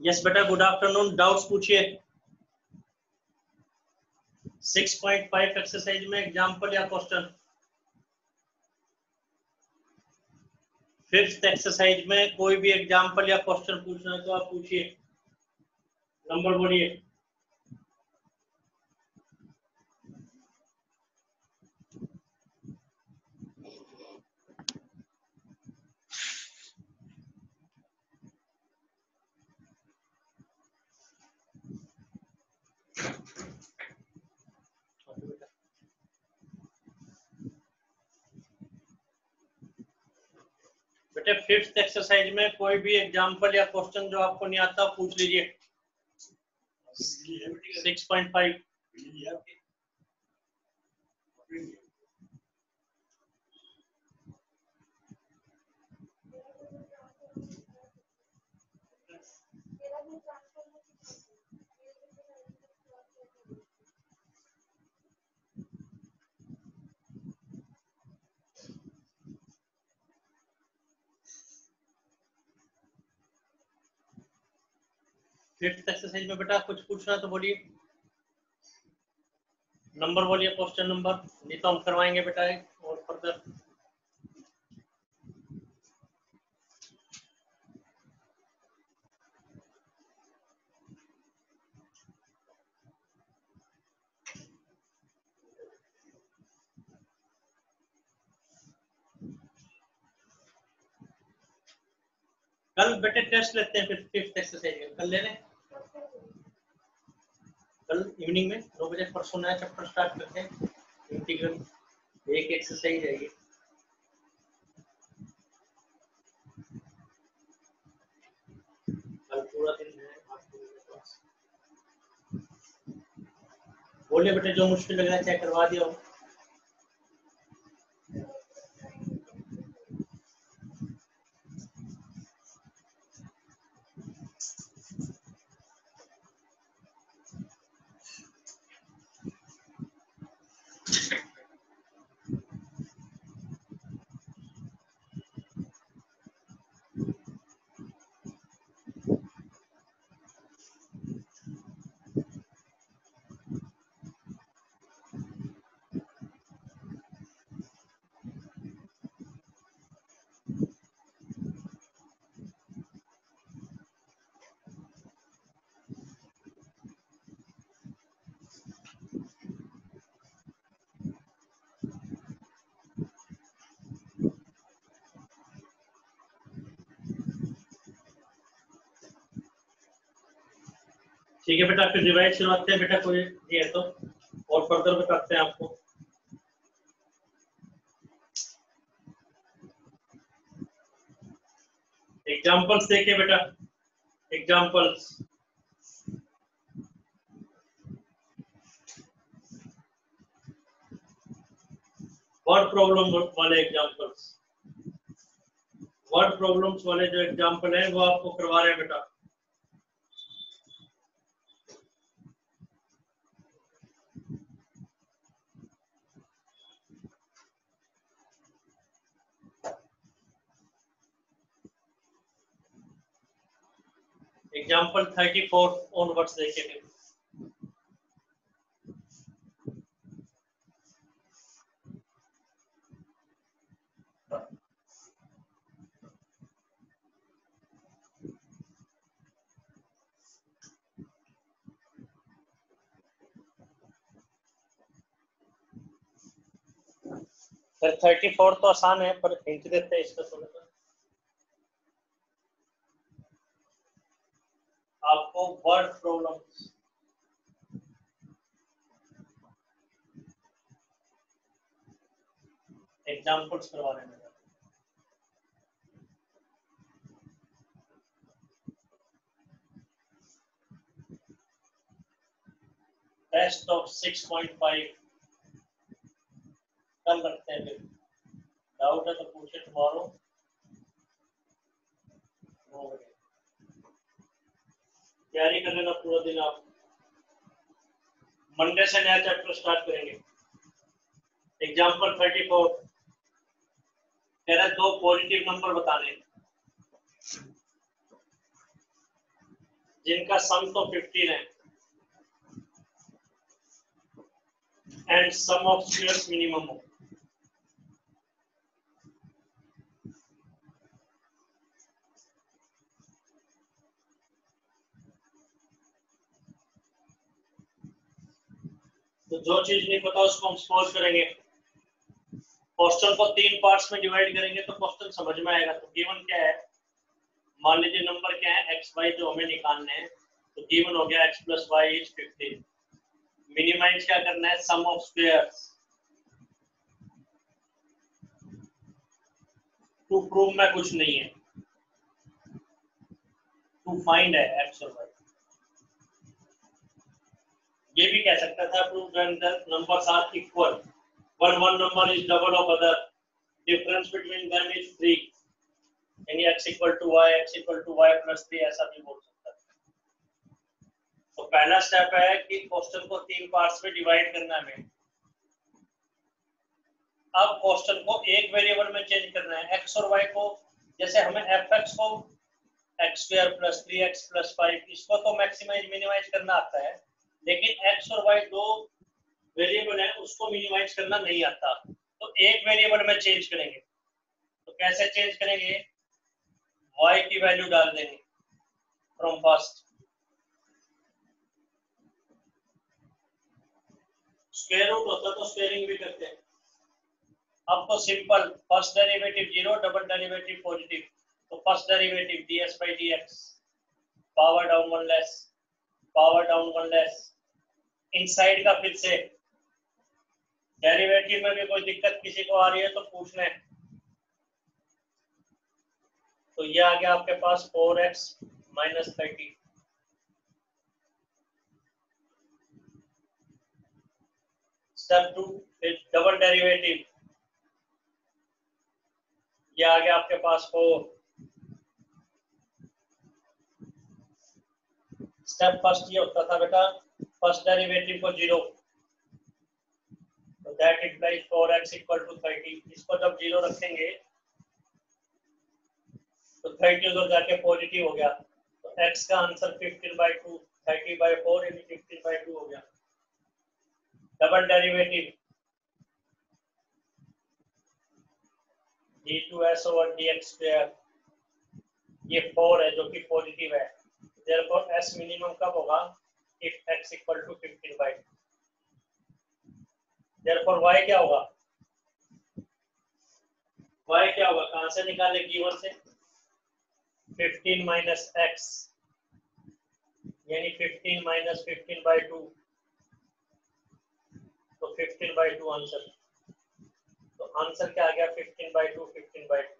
Yes बेटा, good afternoon. Doubts पूछिए। 6.5 exercise में एग्जांपल या क्वेश्चन। फिफ्थ एक्सरसाइज में कोई भी एग्जांपल या क्वेश्चन पूछना है तो आप पूछिए। नंबर बोलिए। बेटे फिफ्थ एक्सरसाइज में कोई भी एग्जांपल या क्वेश्चन जो आपको नहीं आता पूछ लीजिए। 6.5 फिफ्थ एक्सरसाइज में बेटा कुछ पूछना तो बोलिए। नंबर बोलिए, क्वेश्चन नंबर, नहीं तो हम करवाएंगे बेटा और फर्दर। कल बेटे टेस्ट लेते हैं फिर फिफ्थ एक्सरसाइज में। कल ले लें, कल इवनिंग में 9 बजे। परसों नया चैप्टर स्टार्ट करते हैं, इंटीग्रल। एक एक्सरसाइज है ये। कल पूरा दिन है आपके पास। बोलिए बेटे, जो मुश्किल लग रहा है चाहे करवा दिया हो। ठीक है बेटा, फिर रिवाइज करवाते हैं बेटा, कोई नहीं है तो, और फर्दर बताते हैं आपको। एग्जांपल्स देखिए बेटा, एग्जांपल्स। वर्ड प्रॉब्लम वाले एग्जांपल्स, वर्ड प्रॉब्लम्स वाले जो एग्जांपल है वो आपको करवा रहे हैं बेटा। एग्जांपल 34 ऑनवर्ड्स देखिए। फिर 34 तो आसान है, पर हिंट देते हैं इसका थोड़ा सा आपको। वर्ड प्रॉब्लम्स, एग्जांपल्स करवा रहे हैं। टेस्ट ऑफ 6.5 कल रखते हैं। फिर डाउट है तो पूछे टुमारो। तैयारी कर लेना पूरा दिन आप। मंडे से नया चैप्टर स्टार्ट करेंगे। एग्जांपल 34 कह रहा है 2 पॉजिटिव नंबर बताने। जिनका सम तो 15 है and sum of squares minimum हो। तो जो चीज नहीं पता उसको हम सपोज करेंगे, क्वेश्चन को 3 पार्ट्स में डिवाइड करेंगे तो क्वेश्चन समझ में आएगा। तो गिवन क्या है, मान लीजिए नंबर क्या है एक्स वाई जो हमें निकालने हैं, तो गिवन हो गया x plus y is 15। Minimize क्या करना है, sum of squares. To prove में कुछ नहीं है, टू फाइंड है एक्स और वाई। ये भी कह सकता था prove when the numbers are equal, when one number is double of other, difference between them is 3, यानी x equal to y plus 3 ऐसा भी बोल सकता है। तो पहला स्टेप है कि क्वेश्चन को 3 पार्ट्स में डिवाइड करना है। अब क्वेश्चन को एक वेरिएबल में चेंज करना है, x और y को। जैसे हमें fx को x square plus 3x plus 5 इसको तो मैक्सिमाइज मिनिमाइज करना आता है, लेकिन x और y दो वेरिएबल है उसको मिनिमाइज करना नहीं आता। तो एक वेरिएबल में चेंज करेंगे। तो कैसे चेंज करेंगे, y की वैल्यू डाल देंगे फ्रॉम फर्स्ट, स्क्वायर रूट होता तो स्क्वायरिंग भी करते हैं। अब तो simple, first derivative 0, double derivative positive, तो first derivative ds by dx, power down 1 less, power down 1 less. Inside का फिर से डेरिवेटिव में भी कोई दिक्कत किसी को आ रही है तो पूछ लें। तो ये आ गया आपके पास 4x minus 30। स्टेप 2 फिर डबल डेरिवेटिव, ये आ गया आपके पास 4। स्टेप फर्स्ट ये होता था बेटा, फर्स्ट डेरिवेटिव को 0, तो that implies 4x equal to 30। इसको जब 0 रखेंगे तो 30 उधर जाके पॉजिटिव हो गया, तो x का आंसर 15/2, 30/4 यानी 15/2 हो गया। Double derivative d2s over dx square, ये 4 है जो कि पॉजिटिव है, therefore s मिनिमम कब होगा, if x equal to 15/2। therefore y क्या होगा, y क्या होगा, कहां से निकाले, गिवन से 15 minus x यानी 15 minus 15/2, तो 15/2 आंसर। तो आंसर क्या आ गया, 15/2, 15/2।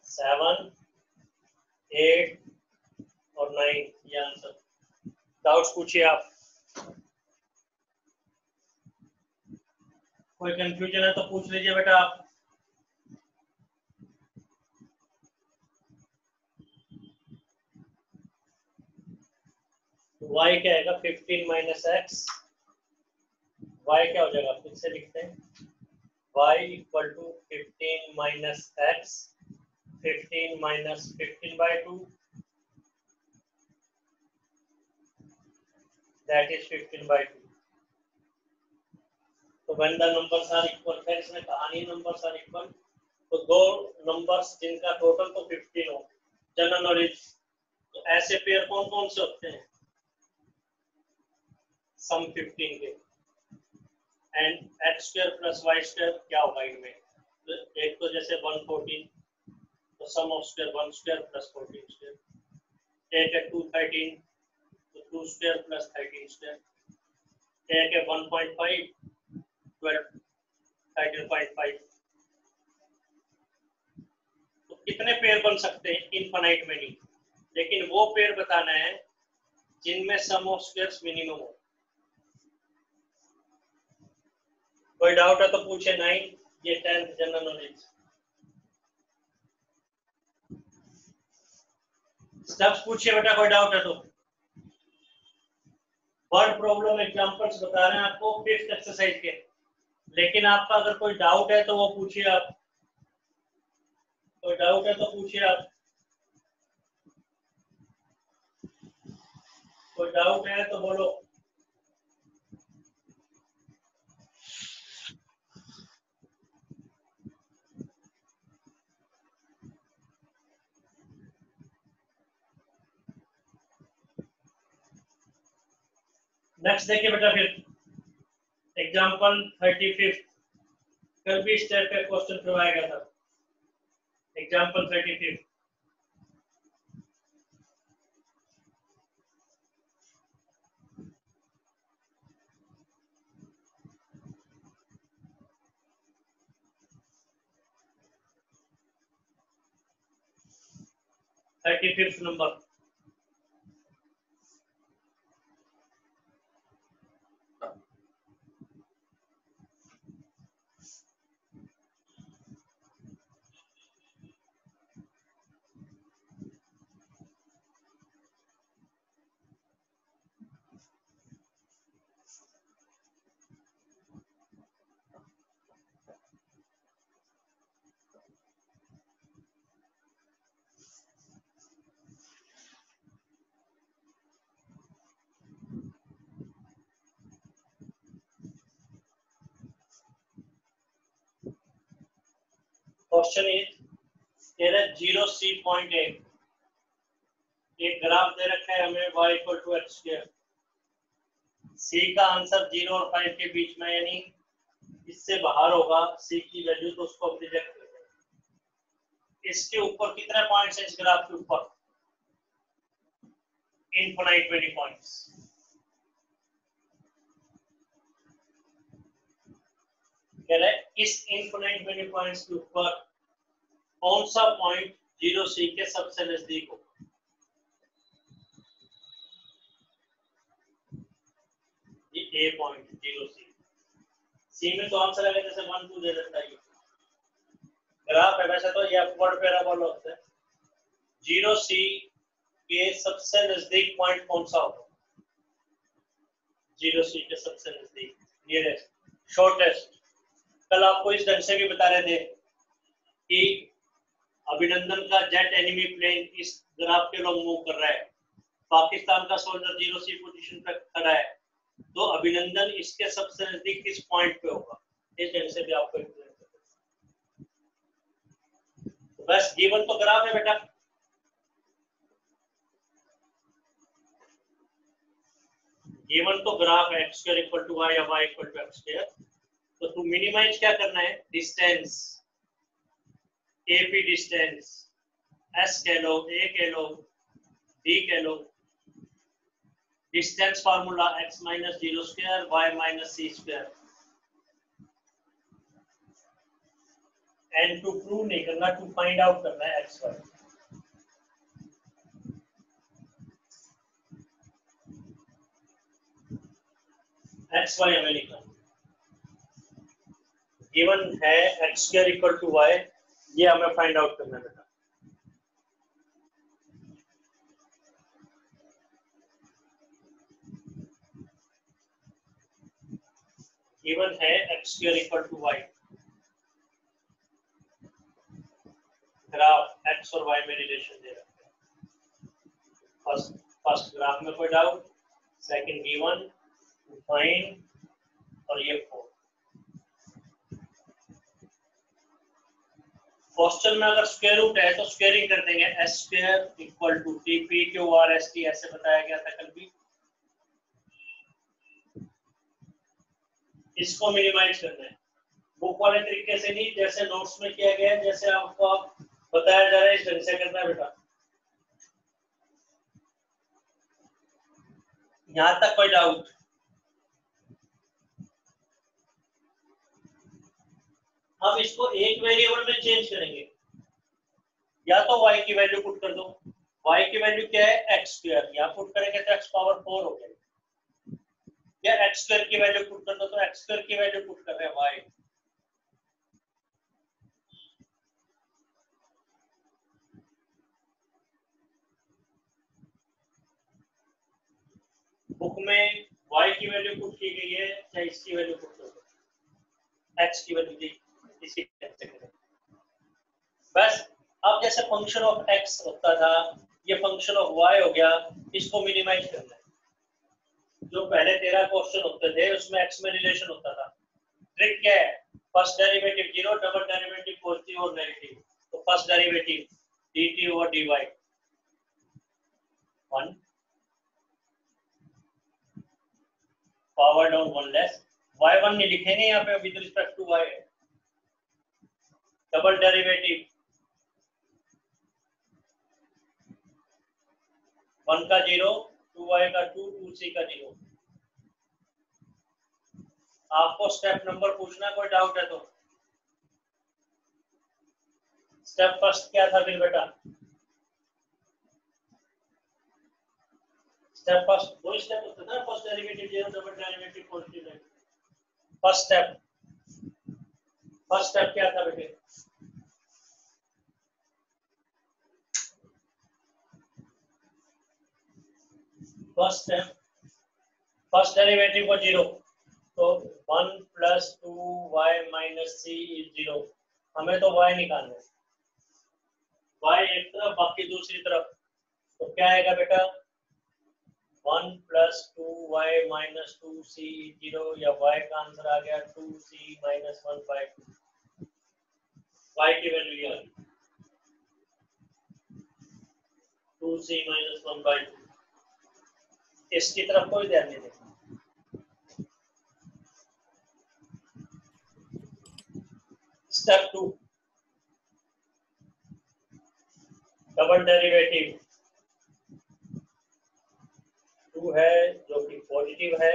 7, 8 और 9 ये आंसर। डाउट्स पूछिए आप, कोई कंफ्यूजन है तो पूछ लीजिए बेटा आप। y क्या आएगा, 15 minus x, y क्या हो जाएगा, फिर से लिखते हैं, y equal to 15 minus x, 15 minus 15/2, that is 15/2। तो when the numbers are equal, फिर इसमें कहानी numbers are equal, तो दो नंबर्स जिनका टोटल तो 15 हो, जनरल नॉलेज। तो ऐसे पेयर कौन कौन से होते हैं, सम 15 के। And x square plus y square क्या होगा इनमें, तो एक तो जैसे 114, तो sum of square 1 square plus 14 square. एक है 213, तो 2 स्क्वायर प्लस 13 स्क्वायर। एक है 1.5, 12, 13.5। तो कितने पेयर बन सकते हैं, इनफाइनाइट में नहीं, लेकिन वो पेयर बताना है जिनमें सम ऑफ स्क्वायर्स मिनिमम हो। कोई डाउट है तो पूछे। 9 ये 10th जनरल नॉलेज। स्टेप्स पूछिए बेटा, कोई डाउट है तो। वर्ड प्रॉब्लम एग्जांपल्स बता रहे हैं आपको 5th एक्सरसाइज के, लेकिन आपका अगर कोई डाउट है तो वो पूछिए आप। कोई डाउट है तो पूछिए आप, कोई डाउट है तो बोलो। नेक्स्ट देखिए बेटा, फिर एग्जाम्पल 35, कल भी इस टाइप का क्वेश्चन करवाया गया था। Example 35, number. Question is 0C point एक ग्राफ दे रखा है हमें y equal to x square. C का आंसर 0 और 5 के बीच में, यानी इससे बाहर होगा सी की वैल्यू, तो उसको रिजेक्ट कर देंगे। इसके ऊपर कितने पॉइंट्स हैं इस ग्राफ के ऊपर? Infinite many points. कह रहे इस इनफिनाइट मेनी पॉइंट्स के ऊपर कौन सा पॉइंट 0C के सबसे नजदीक होगा? ये ए पॉइंट 0C। सी में तो आंसर है जैसे 1 2 दे देता है। ग्राफ है वैसे तो ये अपवर्ड पैराबोला होता है। 0C के सबसे नजदीक पॉइंट कौन सा होगा? 0C के सबसे नजदीक, नियरेस्ट, शॉर्टेस्ट। कल आपको इस ढंग से भी बता रहे थे कि अभिनंदन का जेट एनिमी प्लेन इस ग्राफ के लोग मूव कर रहा है, पाकिस्तान का सोल्जर 0C पोजीशन पर खड़ा है, तो अभिनंदन इसके सबसे नजदीक किस पॉइंट पे होगा? इस ढंग से भी आपको एक्सप्लेन करते हैं। बस गिवन तो ग्राफ है बेटा, गिवन तो ग्राफ है x square equal to y या y equal to x square. तो टू मिनिमाइज क्या करना है? डिस्टेंस, AP डिस्टेंस, S कह लो, A कह लो, D कह लो। Distance formula x minus 0 square y minus c square. And to prove नहीं करना, टू फाइंड आउट करना है x y। एक्स वाई हमें लिखना, गिवन है x square equal to y, ये हमें फाइंड आउट करना है बेटा। गिवन है x square equal to y, graph x और वाई में रिलेशन दे रखा है। फर्स्ट ग्राफ में कोई डाउट? सेकंड गिवन, फाइंड, और ये 4। क्वेश्चन में अगर स्क्वायर रूट है तो स्क्वायरिंग कर देंगे, s square equal to t p q r s t, ऐसे बताया गया था कल भी। इसको मिनिमाइज करना है, बुक वाले तरीके से नहीं, जैसे नोट्स में किया गया है, जैसे आपको बताया जा रहा है इस ढंग से करना है बेटा। यहां तक कोई डाउट? अब इसको एक वेरिएबल में चेंज करेंगे, या तो y की वैल्यू पुट कर दो। y की वैल्यू क्या है? एक्स स्क्वायर, यहाँ पुट करेंगे तो x पावर 4 हो जाएगा, या एक्स स्क्वायर की वैल्यू पुट कर दो, तो एक्स स्क्वायर की वैल्यू पुट कर रहे हैं y। बुक में y की वैल्यू पुट की गई है, या इसकी वैल्यू पुट कर दो, x की वैल्यू दी, इसी तरह से करें। बस अब जैसे फंक्शन ऑफ एक्स होता था, ये फंक्शन ऑफ वाई हो गया, इसको मिनिमाइज करना है। जो पहले 13 क्वेश्चन होते थे उसमें एक्स में रिलेशन होता था। ट्रिक क्या है, first derivative 0, double derivative positive और नेगेटिव। तो first derivative dt over dy 1 power down 1 less, y1 नहीं लिखेंगे यहाँ पे with respect to y, double derivative 1 का 0, 2y का 2, 2c का 0। आपको स्टेप नंबर पूछना, कोई डाउट है तो? स्टेप फर्स्ट क्या था फिर बेटा? स्टेप फर्स्ट वही स्टेप होता था ना, first derivative 0, double derivative positive है। फर्स्ट स्टेप क्या था बेटे? फर्स्ट डेरिवेटिव को 0, तो 1 plus 2y minus C is 0। हमें तो y निकालना है, y एक तरफ बाकी दूसरी तरफ, तो क्या आएगा बेटा? 1 प्लस 2y माइनस 2c 0, या y का आंसर आ गया 2c माइनस 1/2। y की वैल्यू ये आ गई 2c माइनस 1/2। इसकी तरफ कोई ध्यान नहीं देगा। स्टेप 2, डबल डेरिवेटिव 2 है जो कि पॉजिटिव है,